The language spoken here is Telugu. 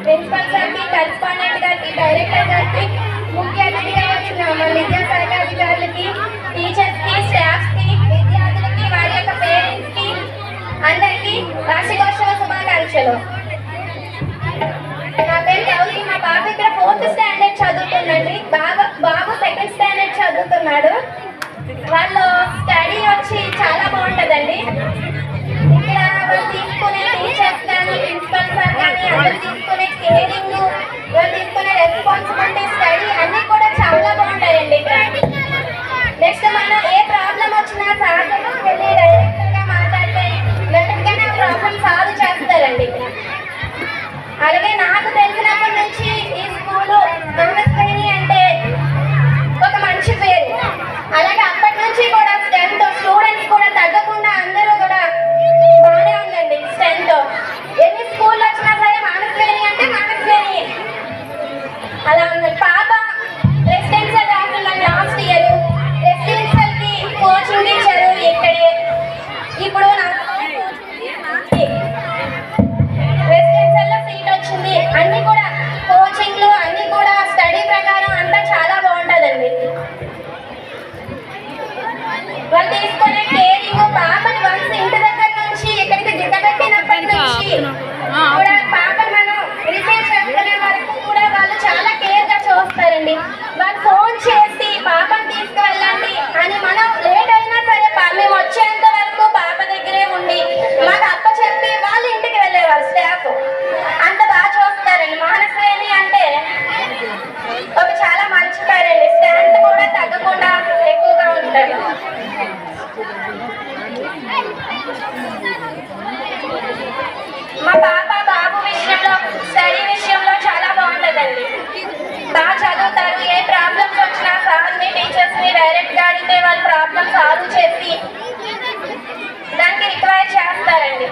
ప్రిన్సిపల్ సార్కి, కరెస్పాండెంట్ గారికి, డైరెక్టర్ గారికి, ముఖ్య అతిథిగా వచ్చిన మన విద్యాశాఖ అధికారులకి, టీచర్స్కి, స్టాఫ్కి, విద్యార్థులకి, వారి యొక్క పేరెంట్స్కి అందరికీ వార్షికోత్సవ శుభాకాంక్షలు. నా పేరు గౌరీ. మా బాబు ఇక్కడ 4th స్టాండర్డ్ చదువుతుందండి. బాబు 2nd స్టాండర్డ్ చదువుతున్నాడు. వాళ్ళు స్టడీ వచ్చి చాలా బాగుంటుందండి. ఇక్కడ వాళ్ళు తీసుకునే టీచర్స్ కానీ, ప్రిన్సిపల్ సార్ కానీ అందరు తీసుకునే కేరింగ్, వాళ్ళు తీసుకునే రెస్పాన్సిబిలిటీ, స్టడీ అన్నీ కూడా చాలా బాగుంటాయండి ఇక్కడ. నెక్స్ట్ మనం ఏ ప్రాబ్లం వచ్చినా సార్ వెళ్ళి డైరెక్ట్గా మాట్లాడితే వెంటనే ఆ ప్రాబ్లం సాల్వ్ చేస్తారండి ఇక్కడ. అలాగే నాకు తెలిసినప్పటి నుంచి ఈ స్కూలు మనస్విని అంటే ఒక మంచి పేరు. అలాగే అప్పటి నుంచి కూడా స్ట్రెంత్, స్టూడెంట్స్ కూడా తగ్గకుండా అందరూ కూడా బాగానే ఉందండి స్ట్రెంత్. ఎన్ని స్కూళ్ళు వచ్చినా సరే మనస్విని అంటే మనస్విని అలా ఉంది. పాప రెసిడెన్షియల్ రాకుండా లాస్ట్ ఇయర్ రెసిడెన్షియల్కి కోచింగ్ ఇచ్చారు ఇక్కడే. ఇప్పుడు నాకు రెసిడెన్షియల్లో సీట్ వచ్చింది. అన్నీ కూడా కోచింగ్లు అన్నీ కూడా స్టడీ ప్రకారం అంతా చాలా బాగుంటుందండి. వాళ్ళు తీసుకునే కేరింగ్, పాపని వన్స్ ఇంటి దగ్గర నుంచి ఇక్కడికి దిగబెట్టినప్పటి నుంచి కూడా పాపని మనం రిసీవ్ చేసుకునే వరకు కూడా వాళ్ళు చాలా కేర్గా చూస్తారండి. వాళ్ళు ఫోన్ చేసి పాపని తీసుకువెళ్ళండి అని మనం లేట్ అయినా సరే మేము వచ్చేంత వరకు పాప దగ్గరే ఉండి మాకు అప్ప చెప్పి వాళ్ళు ఇంటికి వెళ్ళేవారు స్టాఫ్. అంత బాగా చూస్తారండి. మానస్వేణి అంటే ఒక చాలా మంచి పేరండి. స్టాండ్ కూడా తగ్గకుండా ఎక్కువగా ఉంటారు. మా బాబు విషయంలో, స్టడీ విషయంలో చాలా బాగుంటుందండి. బాగా చదువుతారు. ఏ ప్రాబ్లమ్స్ వచ్చినా సార్ని, టీచర్స్ని డైరెక్ట్గా అడిగితే వాళ్ళు ప్రాబ్లమ్ సాల్వ్ చేసి దానికి రిక్వైర్ చేస్తారండి.